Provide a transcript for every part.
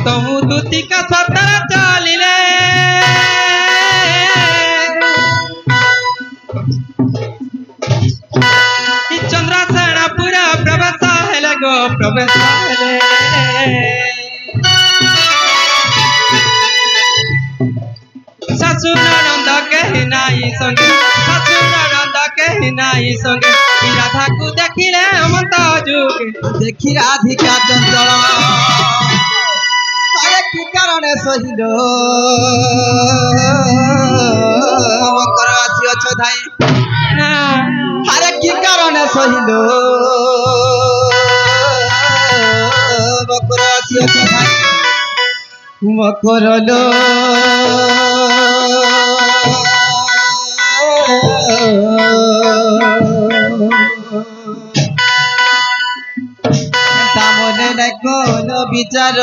तहु दूती का सतर चलिले चंद्रसेन पूरा प्रवेश हेले गो प्रवेश हेले ससुरानंद के नाई संगे ससुरानंद के नाई संगे राधा को देखिले अमंत जुग देखी राधिका चंचल अरे की कारण सहिल मकर आसी अछ धाई अरे की कारण सहिल मकर आसी अछ धाई मकर लो तामने न कोनो विचार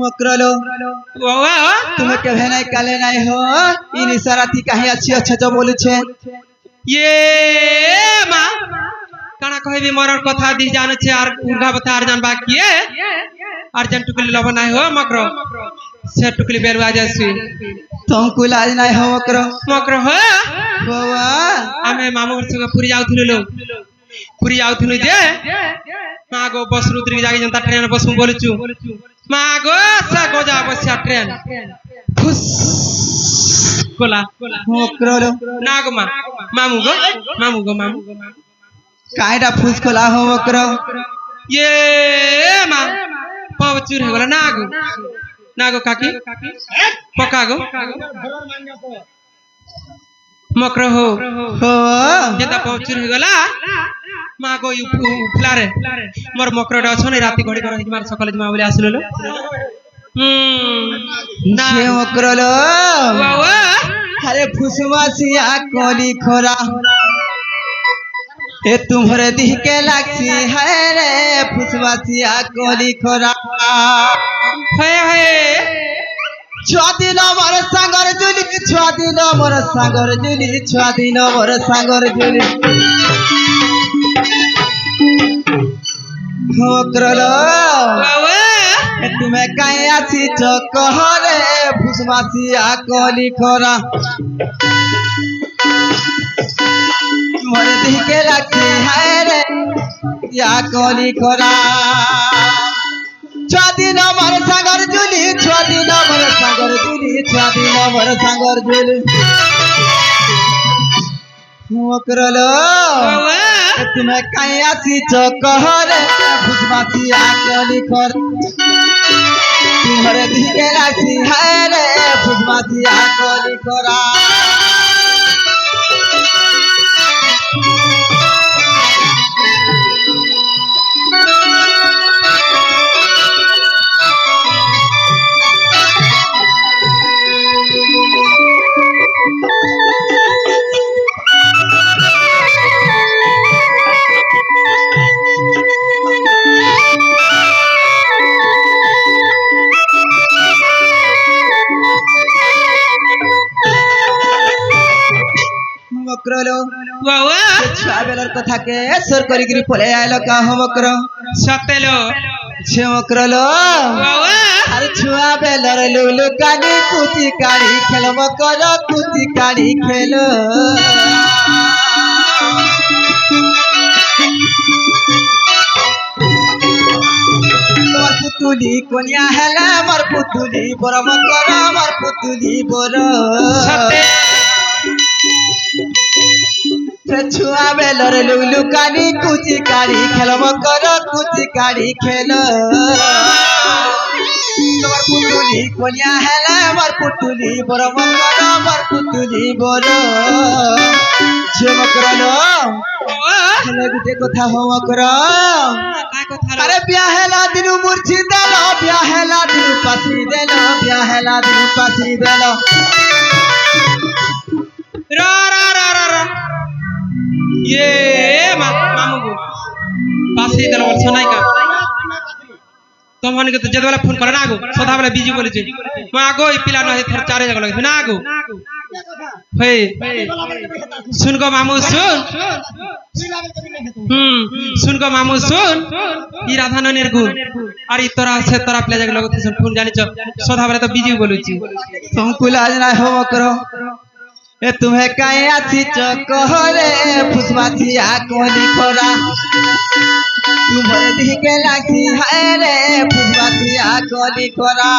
मकरलो तुम्हें कहे नहीं काले नहीं हो इन इशारा थी कहीं अच्छी अच्छा जो बोलू छे ये मां काना कहबी मरर कथा दी जाने छे आर उर्गा बता आर जान बाकी है अर्जेंट टुकली लब नाही हो मकरो से टुकली बेरवा जासी तुमको लाज नहीं हो मकरो मकरो हो बाबा आमे मामू संग पुरी जाउथुनु लो पुरी जाउथुनु जे मागो बस रुद्री जागी जनता ट्रेन बस मु बोलुचु मागो सा गोजा बसिया ट्रेन फुस कोला मकरो नागमा मामू गो मामू काईटा फुस कोला हो मकरो ये मां पावचूर है बोला नागो काकी पकागो मकरो हो जेता पावचूर है गला मागो उफला रे मोर मकरो डा छने राती घड़ी कर मार सकाले जमा बोले आसलो लो ना मकरो लो वावा अरे फुसवासिया कोली खोरा ए तुम्हारे दिह के लाक्षी है रे फुसवासिया कोली खोरा है छुआदिन मोर सागर जुली छुआदिन मोर सागर जुली छुआदिन मोर सागर जुली होकरलो तुम्हें कहीं आसी चकहरे फुसवासिया कोली खोरा तुम्हारे दिह के लाक्षी है रे या कोली खोरा छुआदिन मोर सागर जुली छुआदिन मोर सागर जुली छुआदिन मोर सागर जुली होकरलो तुम्हें कहीं आसी चकहरे फुसवासिया कोली खोरा तुम्हारे दिह के लाक्षी है रे फुसवासिया कोली खोरा छुआ बेलर कथा के सर करी गिरी पले आइलो का हो मकरो सतेलो छे मकरलो अरे छुआ बेलर लुलु कानी कुची काड़ी खेल मकरो कुची काड़ी खेलो मोर पुतुली कोनिया हेला मोर पुतुली बोर मकरो मोर पुतुली बोर छुआ बेलर लुलु कानी कुची काड़ी खेल मकर कुची काड़ी खेल तोर पुतुली कोनिया हेला मोर पुतुली बोर मकर मोर पुतुली बोर छे मकरलो हेले गुटे कथा हो मकर अरे ब्याहेला दिनु मुर्छी देलो ब्याहेला दिनु पासी देलो ब्याहेला दिनु पासी देलो रा रा रा रा ये मामू को पासी देला बोल सुनाई का तुम हन के तो जदवाला फोन करे ना आगो सदा वाला बिजी बोले छे म आगो ई पिला न थर चारे जगह लगे ना आगो हे सुन गो मामू सुन सुन गो मामू सुन ई राधाननेर गुण अरे तोरा से तोरा प्ले जगह लगे सुन फोन जानि छ सदा वाला तो बिजी बोले छी तुमको लाज ना हो करो ए तुम्हें काहे आसी चकहरे फुसवासिया कोली खोरा तुम्हारे दिह के लागी है रे फुसवासिया कोली खोरा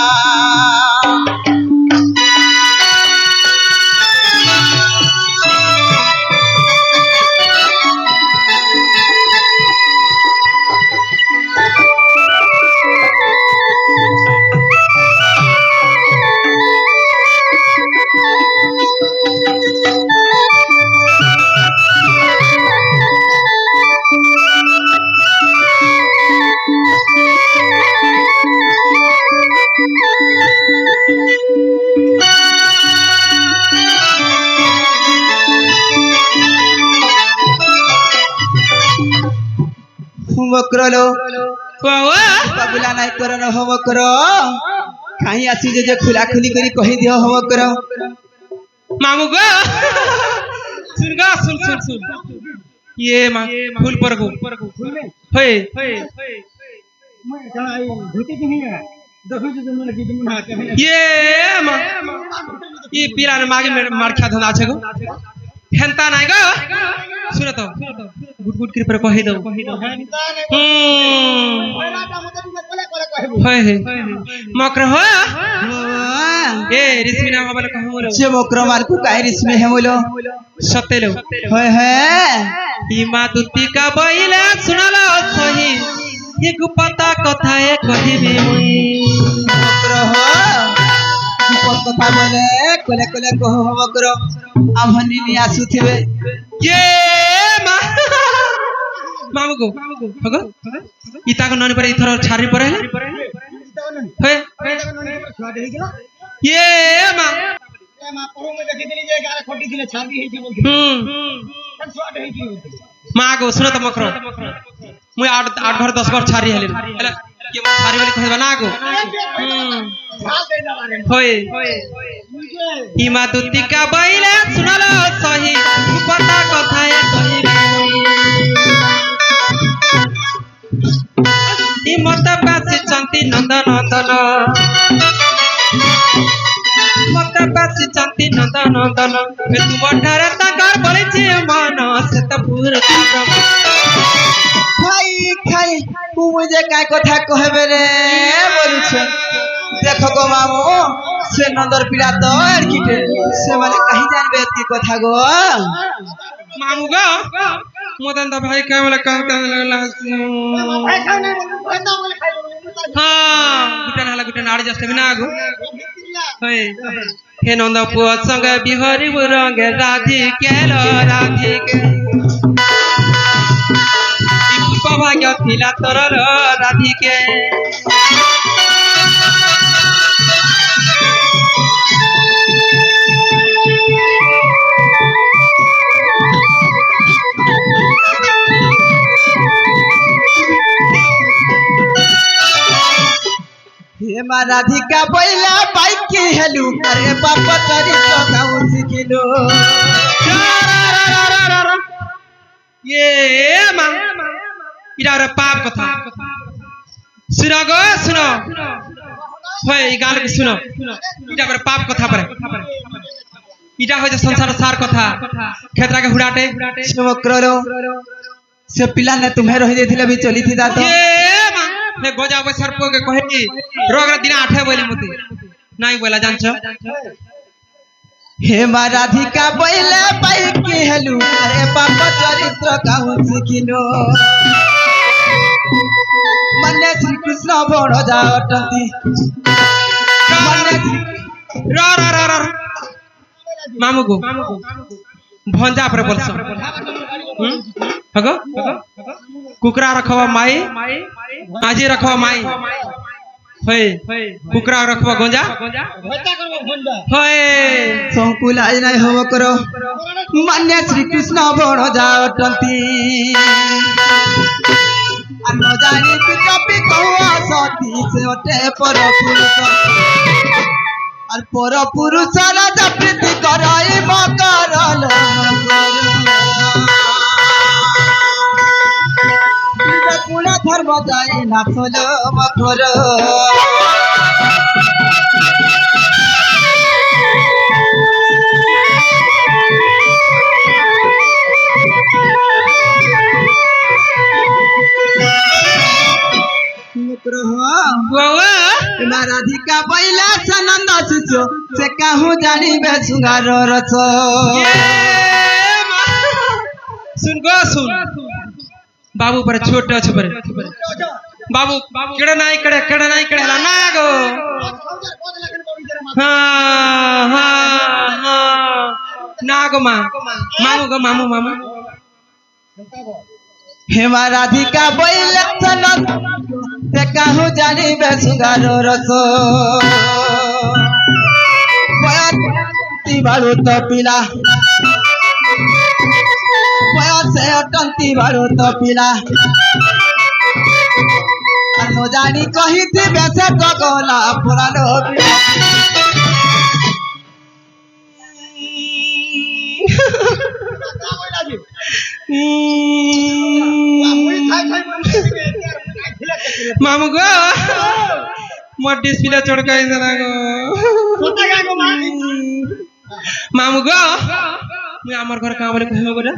होमकरो बाबुला नहीं करो न होमकरो कहीं आसी जे खुला खुली करी कही दियो होमकरो मामू गो सुन गा सुन सुन सुन ये मां फूल पर गो होए मैं आई धोती की नहीं है देखो जो तुमने की तुम हाथ में ये मां ये पीरा ने मागे मार खा धंधा छे गो हेंता नाही गो सुन तो गुड गुड कर पर कहि दो होए हे मकर हो ए रिस्मी नाम वाला कहू बोलो जे मकर मार को काहे रिस्मी है बोलो सतेलो होय है ई मातुती का बइले सुनलो सही ये गुपता कथा ए कहिबी मुई मकर हो ऊपर कथा बोले कोले कोले कहो मकर आमनी नि आसुथिबे ये मामू को हगो इता को ननी पर इथर छारी पर है हे ये मां मां परो में देखि दिली जे गारे खोटी दिले छाबी हे छी बोल स्वाद हे छी मां को सुनो त मकरो मुई 8 घर 10 घर छारी हेले हला के छारी वाली कहबा ना को होय ई मातुती का बइले सुनलो सही पता कथा ए कहिबी मत पासी चंती नंद नंदन मत पासी चंती नंद नंदन ए तू मठारे तकर बोले छी मन से त पूर खाई खाई तू मुझे काय कथा कहबे रे बोलु छ देखो गो मामू से नंदर पिला तो एरकिटे से माने कहीं जानबे एती कथा गो मामू गो मदन दा भाई का वाला कहता लगला भाई खाने भाई तो बोले खाई हां गुटन आड़ जस्ट बिना गो होय हे नंद पुआ संग बिहरी रंग राधी के लो राधी के भाग्य थिला तोर राधी के हे मा राधिका पहिला बाइक के हेलु अरे बाप चरित्र गाउँ सिकिलो ये मां इरा रे पाप कथा सुनो गो सुनो होय ई गाल के सुनो इरा रे पाप कथा पर इरा हो जे संसार सार कथा खेतरा के हुडाटे समक्रलो से पिला ने तुम्हे रहि देथिले भी चली थी दातो ये मां ने गोजा बे सरपो के कहे कि रोग दिन 8 बोली मते नहीं बोला जानछ हे मा राधिका पहिला बाइक के हेलु अरे बाप चरित्र गाउँ सिकिलो मन्ने श्री कृष्ण बड़ जाटंती रा रा रा रा मामू को भंजा पर बोलस हगो कुकरा रखवा माई आजी रखवा माई হয়ে কুকুরা রখব গঞ্জা ভয়তা করব ভন্ডা হয়ে সংকুল আজ নাই হব কর মান্য শ্রীকৃষ্ণ বণ যাওটন্তি আন জানি পিতপি কহুয়া সতী সে অটে পর পুরুষ আর পর পুরুষ রাজা প্রীতি করাই মকরল কুল ধর্ম যাই নাচল মকর राधिका बैला सनंद शिशो से कहूँ जानी बे सुंगार रस सुन गो सुन बाबू पर छोटे अच्छे पर बाबू केड़े नहीं कड़े ला ना गो हाँ हाँ हाँ ना गो मामू हेमा राधिका बैला सनंद से कहूँ जानी बे सुंगार रस बारू तो पिला से अटंती बारू तो पिला नो जानी कही थी वैसे तो गोला पुरानो मामू गो मोर डिस्प्ले चढ़काई देना गो मामू गो मुई हमर घर का बोले कहबो गोरा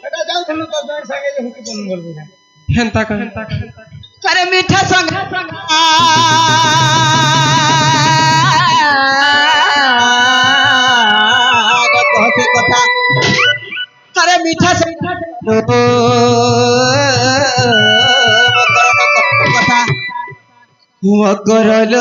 এটা যাও তুমি তো তোর সঙ্গে যে হুকি বলবো বলবো हेंता का अरे मीठा संग कहते कथा अरे मीठा संग कथा हुआ करल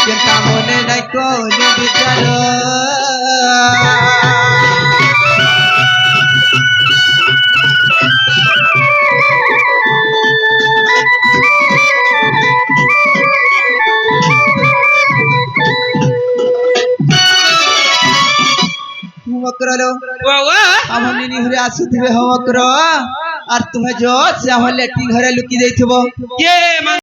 चिंता मोने नहीं को विचार हम निनी हरे आसुथिबे हम कर और तुम्हें जो से हम लेटी घरे लुकी देथिबो ये